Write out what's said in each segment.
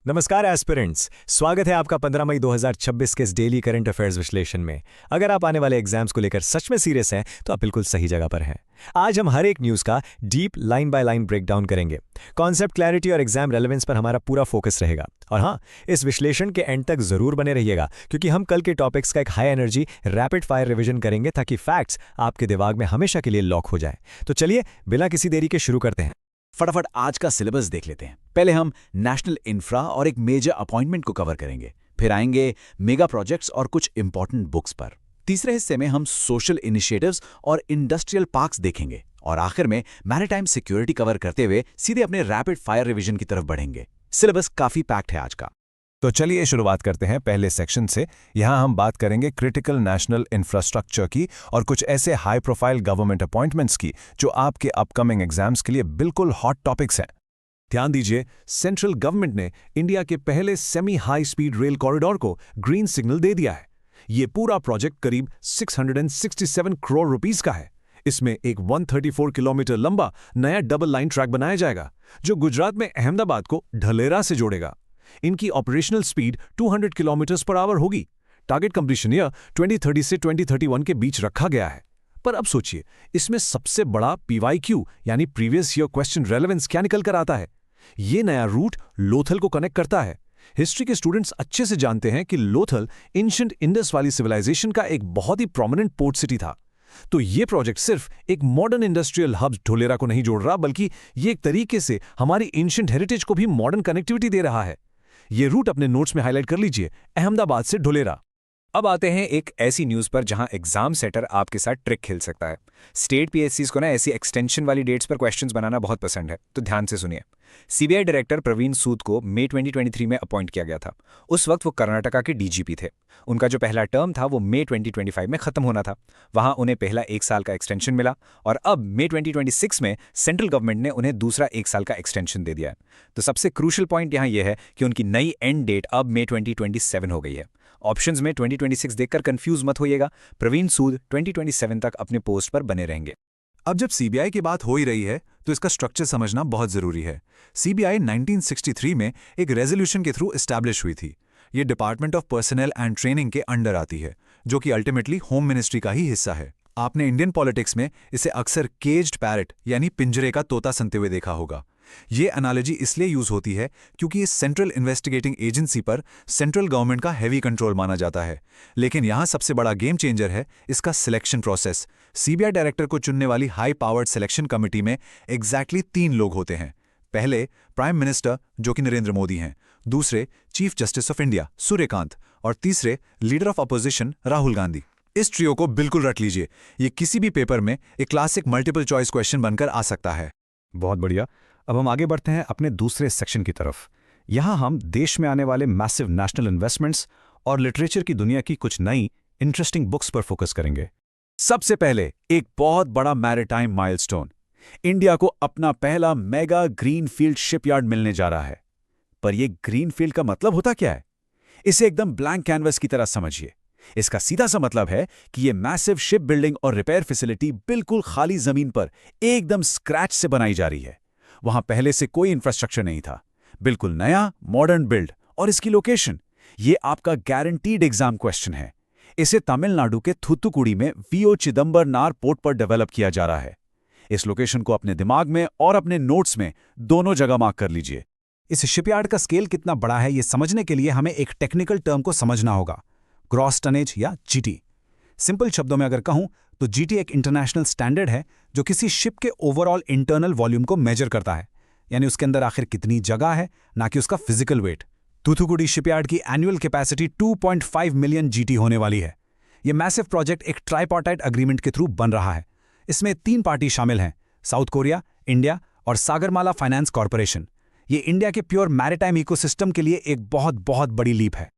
नमस्कार एस्पिरेंट्स, स्वागत है आपका 15 मई 2026 के इस डेली करंट अफेयर्स विश्लेषण में। अगर आप आने वाले एग्जाम्स को लेकर सच में सीरियस हैं तो आप बिल्कुल सही जगह पर हैं। आज हम हर एक न्यूज़ का deep line by line breakdown करेंगे। कॉन्सेप्ट क्लैरिटी और एग्जाम रेलेवेंस पर हमारा पूरा फोकस रहेगा। और हाँ, इस विश्लेषण के एंड तक जरूर बने रहिएगा क्योंकि हम कल के टॉपिक्स का एक high energy rapid fire revision करेंगे ताकि फैक्ट्स आपके दिमाग में हमेशा के लिए लॉक हो जाए। तो चलिए बिना किसी देरी के शुरू करते हैं। फटाफट आज का सिलेबस देख लेते हैं। पहले हम नेशनल इंफ्रा और एक मेजर अपॉइंटमेंट को कवर करेंगे। फिर आएंगे मेगा प्रोजेक्ट्स और कुछ इंपॉर्टेंट बुक्स पर। तीसरे हिस्से में हम सोशल इनिशिएटिव्स और इंडस्ट्रियल पार्क्स देखेंगे। और आखिर में मैरीटाइम सिक्योरिटी कवर करते हुए सीधे अपने रैपिड फायर रिवीजन की तरफ बढ़ेंगे। सिलेबस काफी पैक्ड है आज का। तो चलिए शुरुआत करते हैं पहले सेक्शन से। यहाँ हम बात करेंगे क्रिटिकल नेशनल इंफ्रास्ट्रक्चर की और कुछ ऐसे हाई प्रोफाइल गवर्नमेंट अपॉइंटमेंट्स की जो आपके अपकमिंग एग्जाम्स के लिए बिल्कुल हॉट टॉपिक्स हैं। ध्यान दीजिए, सेंट्रल गवर्नमेंट ने इंडिया के पहले semi high speed rail corridor को ग्रीन सिग्नल दे दिया है। ये पूरा प्रोजेक्ट करीब 667 करोड़ रुपीस का है। इसमें एक 134 किलोमीटर लंबा नया डबल लाइन ट्रैक बनाया जाएगा जो गुजरात में अहमदाबाद को ढलेरा से जोड़ेगा। इनकी operational speed 200 kilometre per hour होगी। टारगेट कंप्लीशन ईयर 2030 से 2031 के बीच रखा गया है। पर अब सोचिए, इसमें सबसे बड़ा PYQ यानी प्रीवियस ईयर क्वेश्चन रेलेवेंस क्या निकल कर आता है। ये नया रूट लोथल को कनेक्ट करता है। हिस्ट्री के स्टूडेंट्स अच्छे से जानते हैं कि लोथल एंशिएंट इंडस वाली सिविलाइजेशन का एक बहुत ही प्रोमिनेंट पोर्ट सिटी था। तो ये प्रोजेक्ट सिर्फ एक मॉडर्न इंडस्ट्रियल हब ढोलेरा को नहीं जोड़ रहा, बल्कि ये एक तरीके से हमारी एंशिएंट हेरिटेज को भी मॉडर्न कनेक्टिविटी दे रहा है। ये रूट अपने नोट्स में हाईलाइट कर लीजिए, अहमदाबाद से ढोलेरा। अब आते हैं एक ऐसी न्यूज़ पर जहां एग्जाम सेटर आपके साथ ट्रिक खेल सकता है। स्टेट PSCs को ना ऐसी एक्सटेंशन वाली डेट्स पर क्वेश्चंस बनाना बहुत पसंद है, तो ध्यान से सुनिए। CBI डायरेक्टर प्रवीण सूद को मई 2023 में अपॉइंट किया गया था। उस वक्त वो कर्नाटका के DGP थे। उनका जो पहला टर्म था वो मई 2025 में खत्म होना था। वहां उन्हें पहला 1 साल का एक्सटेंशन मिला और अब मई 2026 में सेंट्रल गवर्नमेंट ने उन्हें दूसरा 1 साल का एक्सटेंशन दे दिया है। तो सबसे क्रूशियल पॉइंट यहाँ यह है कि उनकी नई एंड डेट अब मई 2027 हो गई है। ऑप्शंस में 2026 देखकर कंफ्यूज मत होइएगा। प्रवीण सूद 2027 तक अपने पोस्ट पर बने रहेंगे। अब जब CBI की बात हो ही रही है तो इसका स्ट्रक्चर समझना बहुत जरूरी है। CBI 1963 में एक रेजोल्यूशन के थ्रू एस्टैब्लिश हुई थी। ये department of personal and training के अंडर आती है, जो कि अल्टीमेटली होम मिनिस्ट्री का ही हिस्सा है। आपने इंडियन पॉलिटिक्स में इसे अक्सर केज्ड पैरट यानी पिंजरे का तोता सुनते हुए देखा होगा। ये एनालॉजी इसलिए यूज होती है क्योंकि इस सेंट्रल इन्वेस्टिगेटिंग एजेंसी पर सेंट्रल गवर्नमेंट का हैवी कंट्रोल माना जाता है। लेकिन यहां सबसे बड़ा गेम चेंजर है इसका सिलेक्शन प्रोसेस। CBI डायरेक्टर को चुनने वाली हाई पावर्ड सिलेक्शन कमेटी में एग्जैक्टली 3 लोग होते हैं। पहले प्राइम मिनिस्टर, जो कि नरेंद्र मोदी हैं। दूसरे chief justice of India Suryakant. और तीसरे leader of opposition Rahul Gandhi. इस ट्रियो को बिल्कुल रट लीजिए। ये किसी भी पेपर में एक क्लासिक मल्टीपल चॉइस क्वेश्चन बनकर आ सकता है। बहुत बढ़िया। अब हम आगे बढ़ते हैं अपने दूसरे सेक्शन की तरफ। यहाँ हम देश में आने वाले मैसिव नेशनल इन्वेस्टमेंट्स और लिटरेचर की दुनिया की कुछ नई इंटरेस्टिंग बुक्स पर फोकस करेंगे। सबसे पहले एक बहुत बड़ा मैरीटाइम माइलस्टोन। इंडिया को अपना पहला मेगा ग्रीनफील्ड शिपयार्ड मिलने जा रहा है। पर यह ग्रीनफील्ड का मतलब होता क्या है? इसे एकदम ब्लैंक कैनवस की तरह समझिए। इसका सीधा सा मतलब है कि यह मैसिव शिप बिल्डिंग और रिपेयर फैसिलिटी बिल्कुल खाली जमीन पर एकदम स्क्रैच से बनाई जा रही है। वहां पहले से कोई इंफ्रास्ट्रक्चर नहीं था। बिल्कुल नया मॉडर्न बिल्ड। और इसकी लोकेशन, ये आपका गारंटीड एग्जाम क्वेश्चन है। इसे तमिलनाडु के थूथुकुडी में VO चिदंबरनार पोर्ट पर डेवलप किया जा रहा है। इस लोकेशन को अपने दिमाग में और अपने नोट्स में दोनों जगह मार्क कर लीजिए। इस शिपयार्ड का स्केल कितना बड़ा है ये समझने के लिए हमें एक टेक्निकल टर्म को समझना होगा, ग्रॉस टनेज या GT। सिंपल शब्दों में अगर कहूं तो GT एक इंटरनेशनल स्टैंडर्ड है जो किसी शिप के ओवरऑल इंटरनल वॉल्यूम को मेजर करता है, यानी उसके अंदर आखिर कितनी जगह है, ना कि उसका फिजिकल वेट। थूथुकुडी शिपयार्ड की एनुअल कैपेसिटी 2.5 मिलियन GT होने वाली है। यह मैसिव प्रोजेक्ट एक ट्राइपार्टाइट अग्रीमेंट के थ्रू बन रहा है। इसमें 3 पार्टी शामिल हैं, साउथ कोरिया, इंडिया और सागरमाला फाइनेंस कॉरपोरेशन। ये इंडिया के प्योर मैरिटाइम इकोसिस्टम के लिए एक बहुत बहुत बड़ी लीप है।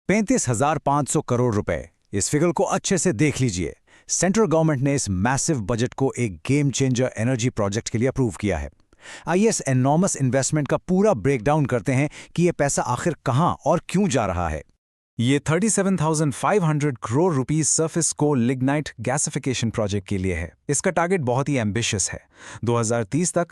35,500 करोड़ रुपए, इस फिगर को अच्छे से देख लीजिए। सेंट्रल गवर्नमेंट ने इस मैसिव बजट को एक गेम चेंजर एनर्जी प्रोजेक्ट के लिए अप्रूव किया है। आइए इस एनॉर्मस इन्वेस्टमेंट का पूरा ब्रेकडाउन करते हैं कि यह पैसा आखिर कहां और क्यों जा रहा है। ये 37,500 करोड़ रुपीस सरफेस कोल लिग्नाइट गैसिफिकेशन प्रोजेक्ट के लिए है। इसका टारगेट बहुत ही एम्बिशियस है, 2030 तक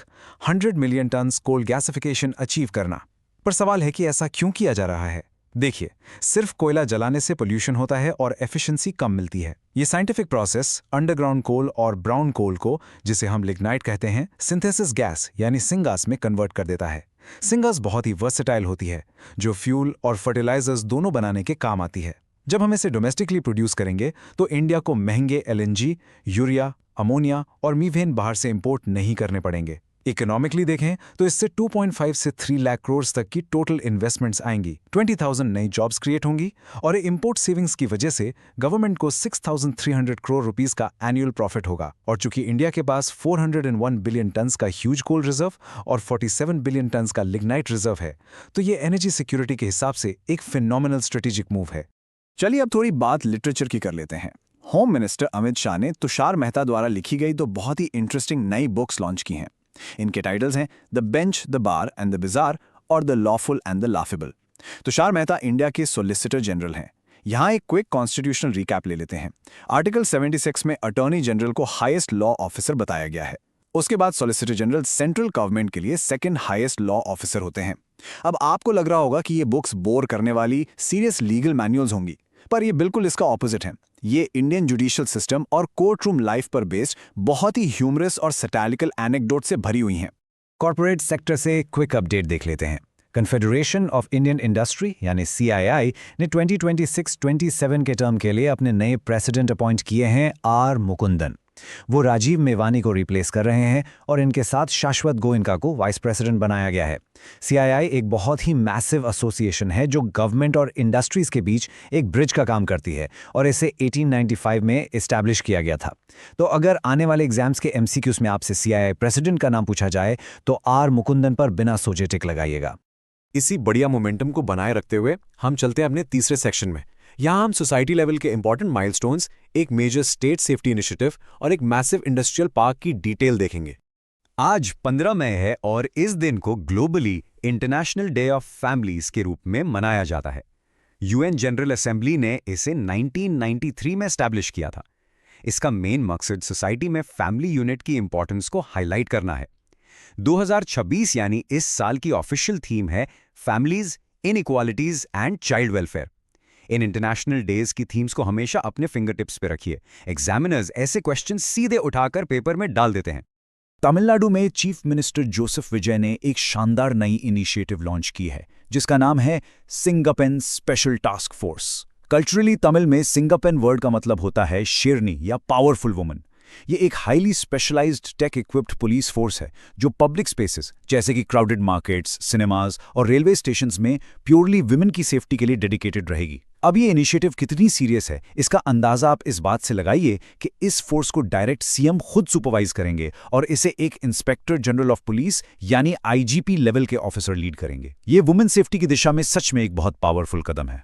100 million ton coal gasification achieve करना। पर सवाल है कि ऐसा क्यों किया जा रहा है। देखिए, सिर्फ कोयला जलाने से पोल्यूशन होता है और एफिशिएंसी कम मिलती है। ये साइंटिफिक प्रोसेस अंडरग्राउंड कोल और ब्राउन कोल को, जिसे हम लिग्नाइट कहते हैं, सिंथेसिस गैस यानी सिंगास में कन्वर्ट कर देता है। सिंगास बहुत ही वर्सेटाइल होती है, जो फ्यूल और फर्टिलाइजर्स दोनों बनाने के काम आती है। जब हम इसे डोमेस्टिकली प्रोड्यूस करेंगे तो इंडिया को महंगे एलएनजी, यूरिया, अमोनिया और मीथेन बाहर से इंपोर्ट नहीं करने पड़ेंगे। इकोनॉमिकली देखें तो इससे 2.5 से 3 लाख करोड़ तक की टोटल इन्वेस्टमेंट्स आएंगी, 20,000 नई जॉब्स क्रिएट होंगी और इंपोर्ट सेविंग्स की वजह से गवर्नमेंट को 6,300 करोड़ रुपीस का एनुअल प्रॉफिट होगा। और चूंकि इंडिया के पास 401 बिलियन टन्स का ह्यूज कोल रिजर्व और 47 बिलियन टन्स का लिग्नाइट रिजर्व है, तो ये एनर्जी सिक्योरिटी के हिसाब से एक फिनोमिनल स्ट्रेटेजिक मूव है। चलिए अब थोड़ी बात लिटरेचर की कर लेते हैं। होम मिनिस्टर अमित शाह ने तुषार मेहता द्वारा लिखी गई दो बहुत ही इंटरेस्टिंग नई बुक्स लॉन्च की हैं। इनके टाइटल्स हैं the bench, the bar and the bizarre और the lawful and the laughable. Tushar Mehta India के सॉलिसिटर जनरल हैं। यहाँ एक क्विक कॉन्स्टिट्यूशनल रिकैप ले लेते हैं। आर्टिकल 76 में अटॉर्नी जनरल को हाईएस्ट लॉ ऑफिसर बताया गया है। उसके बाद सॉलिसिटर जनरल सेंट्रल गवर्नमेंट के लिए सेकंड हाईएस्ट लॉ ऑफिसर होते हैं। अब आपको लग रहा होगा कि ये बुक्स बोर करने वाली सीरियस लीगल मैनुअल्स होंगी, पर ये बिल्कुल इसका ऑपोजिट है। ये इंडियन जुडिशियल सिस्टम और कोर्ट रूम लाइफ पर बेस्ड बहुत ही ह्यूमरस और सैटारिकल एनेक्डोट से भरी हुई हैं। कॉर्पोरेट सेक्टर से क्विक अपडेट देख लेते हैं। कन्फेडरेशन ऑफ इंडियन इंडस्ट्री यानी CII ने 2026-27 के टर्म के लिए अपने नए प्रेसिडेंट अपॉइंट किए हैं आर मुकुंदन। वो राजीव मेवानी को रिप्लेस कर रहे हैं और इनके साथ शाश्वत गोयनका को वाइस प्रेसिडेंट बनाया गया है। CII एक बहुत ही मैसिव एसोसिएशन है जो गवर्नमेंट और इंडस्ट्रीज के बीच एक ब्रिज का काम करती है और इसे 1895 में इस्टेब्लिश किया गया था। तो अगर आने वाले एग्जाम्स के MCQs में आपसे CII प्रेसिडेंट का नाम पूछा जाए तो आर मुकुंदन पर बिना सोचे टिक लगाइएगा। इसी बढ़िया मोमेंटम को बनाए रखते हुए हम चलते हैं अपने तीसरे सेक्शन में। यहाँ हम सोसाइटी लेवल के इंपॉर्टेंट माइलस्टोन्स, एक मेजर स्टेट सेफ्टी इनिशिएटिव और एक मैसिव इंडस्ट्रियल पार्क की डिटेल देखेंगे। आज 15 मई है और इस दिन को globally international day of families के रूप में मनाया जाता है। UN जनरल असेंबली ने इसे 1993 में एस्टैब्लिश किया था। इसका मेन मकसद सोसाइटी में फैमिली यूनिट की इंपॉर्टेंस को हाईलाइट करना है। 2026 यानी इस साल की ऑफिशियल थीम है families, inequalities and child welfare. In international days की थीम्स को हमेशा अपने फिंगर टिप्स पे रखिए। एग्जामिनर्स ऐसे क्वेश्चन सीधे उठाकर पेपर में डाल देते हैं। तमिलनाडु में चीफ मिनिस्टर जोसेफ विजय ने एक शानदार नई इनिशिएटिव लॉन्च की है जिसका नाम है Singappenn special task force. Culturally Tamil में सिंगापेन वर्ड का मतलब होता है शेरनी या पावरफुल वुमन। ये एक highly specialized tech equipped police force है जो पब्लिक स्पेसेस जैसे कि क्राउडेड मार्केट्स, सिनेमाज और रेलवे स्टेशंस में प्योरली विमेन की सेफ्टी के लिए डेडिकेटेड रहेगी। अब ये इनिशिएटिव कितनी सीरियस है इसका अंदाजा आप इस बात से लगाइए कि इस फोर्स को डायरेक्ट CM खुद सुपरवाइज करेंगे और इसे एक इंस्पेक्टर जनरल ऑफ पुलिस यानी IGP लेवल के ऑफिसर लीड करेंगे। ये वुमेन सेफ्टी की दिशा में सच में एक बहुत पावरफुल कदम है।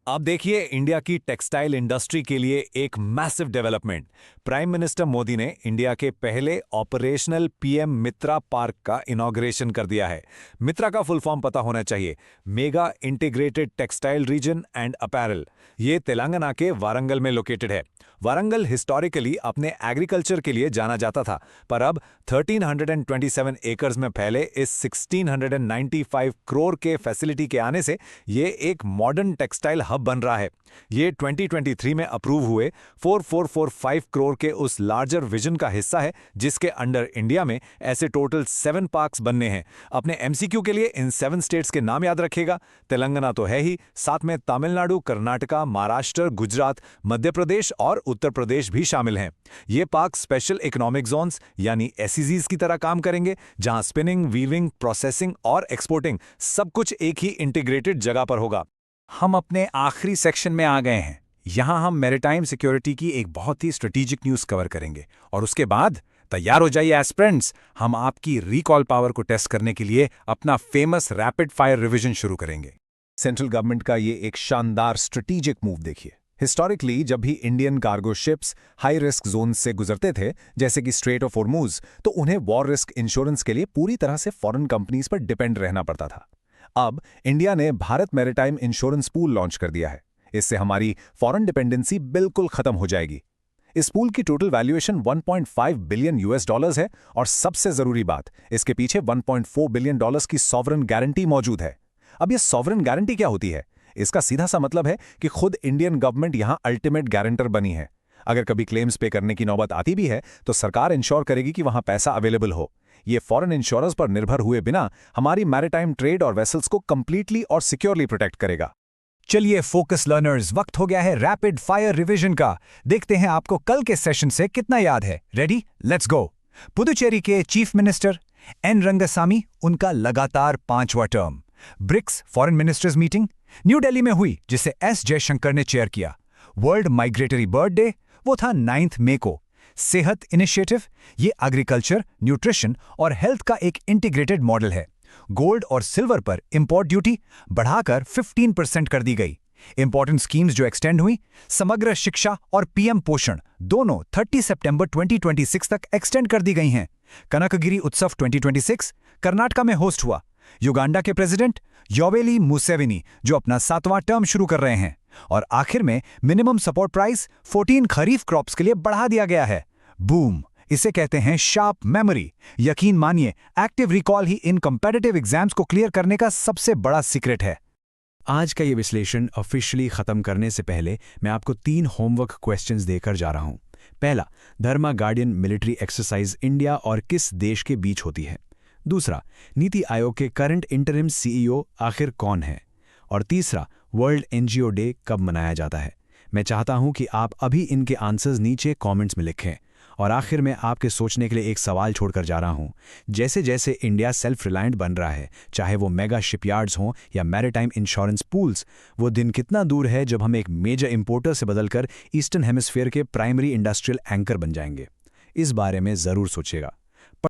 अब देखिए इंडिया की टेक्सटाइल इंडस्ट्री के लिए एक massive development. Prime minister Modi ने इंडिया के पहले ऑपरेशनल PM मित्रा पार्क का इनॉग्रेशन कर दिया है। मित्रा का फुल फॉर्म पता होना चाहिए, mega integrated textile reason and apparel. ये तेलंगाना के वारंगल में लोकेटेड है। वारंगल हिस्टोरिकली अपने एग्रीकल्चर के लिए जाना जाता था, पर अब 1327 एकर्स में फैले इस 1695 करोड़ के फैसिलिटी के आने से ये एक मॉडर्न टेक्सटाइल हब बन रहा है। ये 2023 में अप्रूव हुए 4445 करोड़ के उस लार्जर विजन का हिस्सा है जिसके अंडर इंडिया में ऐसे टोटल 7 पार्क्स बनने हैं। अपने MCQ के लिए इन 7 स्टेट्स के नाम याद रखिएगा। तेलंगाना तो है ही, साथ में तमिलनाडु, कर्नाटका, महाराष्ट्र, गुजरात, मध्य प्रदेश और उत्तर प्रदेश भी शामिल हैं। ये पार्क स्पेशल इकोनॉमिक जोन्स यानी SEZs की तरह काम करेंगे, जहां स्पिनिंग, वीविंग, प्रोसेसिंग और एक्सपोर्टिंग सब कुछ एक ही इंटीग्रेटेड जगह पर होगा। हम अपने आखिरी सेक्शन में आ गए हैं। यहाँ हम मैरिटाइम सिक्योरिटी की एक बहुत ही स्ट्रेटेजिक न्यूज़ कवर करेंगे और उसके बाद तैयार हो जाइए एस्पिरेंट्स, हम आपकी रिकॉल पावर को टेस्ट करने के लिए अपना फेमस रैपिड फायर रिवीजन शुरू करेंगे। सेंट्रल गवर्नमेंट का ये एक शानदार स्ट्रेटेजिक मूव देखिए। हिस्टोरिकली जब भी Indian cargo ships high risk zone से गुजरते थे जैसे कि स्ट्रेट ऑफ होर्मुज, तो उन्हें वॉर रिस्क इंश्योरेंस के लिए पूरी तरह से फॉरेन कंपनीज पर डिपेंड रहना पड़ता था। अब इंडिया ने Bharat maritime insurance pool launch कर दिया है। इससे हमारी फॉरेन डिपेंडेंसी बिल्कुल खत्म हो जाएगी। इस पूल की टोटल वैल्यूएशन $1.5 बिलियन है और सबसे जरूरी बात, इसके पीछे $1.4 बिलियन की सॉवरेन गारंटी मौजूद है। अब ये सॉवरेन गारंटी क्या होती है? इसका सीधा सा मतलब है कि खुद इंडियन गवर्नमेंट यहां अल्टीमेट गारंटर बनी है। अगर कभी क्लेम्स पे करने की नौबत आती भी है तो सरकार इंश्योर करेगी कि वहां पैसा अवेलेबल हो। ये फॉरेन इंश्योरेंस पर निर्भर हुए बिना हमारी मैरिटाइम ट्रेड और वेसल्स को कंप्लीटली और सिक्योरली प्रोटेक्ट करेगा। चलिए फोकस लर्नर्स, वक्त हो गया है रैपिड फायर रिवीजन का। देखते हैं आपको कल के सेशन से कितना याद है। Ready, let's go. पुदुचेरी के चीफ मिनिस्टर एन रंगसामी, उनका लगातार 5वां term. BRICS foreign ministers meeting New Delhi में हुई, जिसे एस जयशंकर ने चेयर किया। वर्ल्ड माइग्रेटरी बर्ड डे, वो था 9 मई को। सेहत इनिशिएटिव, ये एग्रीकल्चर, न्यूट्रिशन और हेल्थ का एक इंटीग्रेटेड मॉडल है। गोल्ड और सिल्वर पर इंपोर्ट ड्यूटी बढ़ाकर 15% कर दी गई। इंपॉर्टेंट स्कीम्स जो एक्सटेंड हुई, समग्र शिक्षा और पीएम पोषण दोनों 30 सितंबर 2026 तक एक्सटेंड कर दी गई हैं। कनकगिरी उत्सव 2026 कर्नाटका में होस्ट हुआ। युगांडा के प्रेसिडेंट योवेली मुसेवेनी जो अपना 7वां टर्म शुरू कर रहे हैं। और आखिर में मिनिमम सपोर्ट प्राइस 14 खरीफ क्रॉप्स के लिए बढ़ा दिया गया है। बूम, इसे कहते हैं शार्प मेमोरी। यकीन मानिए, एक्टिव रिकॉल ही इन कॉम्पिटिटिव एग्जाम्स को क्लियर करने का सबसे बड़ा सीक्रेट है। आज का ये विश्लेषण ऑफिशियली खत्म करने से पहले मैं आपको 3 होमवर्क क्वेश्चंस देकर जा रहा हूं। पहला, धर्मा गार्डियन मिलिट्री एक्सरसाइज इंडिया और किस देश के बीच होती है? दूसरा, नीति आयोग के करंट इंटरिम सीईओ आखिर कौन है? और तीसरा, वर्ल्ड एनजीओ डे कब मनाया जाता है? मैं चाहता हूं कि आप अभी इनके आंसर्स नीचे कमेंट्स में लिखें। और आखिर में आपके सोचने के लिए एक सवाल छोड़कर जा रहा हूं। जैसे जैसे इंडिया सेल्फ रिलायंट बन रहा है, चाहे वो मेगा शिपयार्ड्स हों या मैरिटाइम इंश्योरेंस पूल्स, वो दिन कितना दूर है जब हम एक मेजर इंपोर्टर से बदलकर ईस्टर्न हेमिस्फीयर के प्राइमरी इंडस्ट्रियल एंकर बन जाएंगे? इस बारे में ज़रूर सोचिएगा।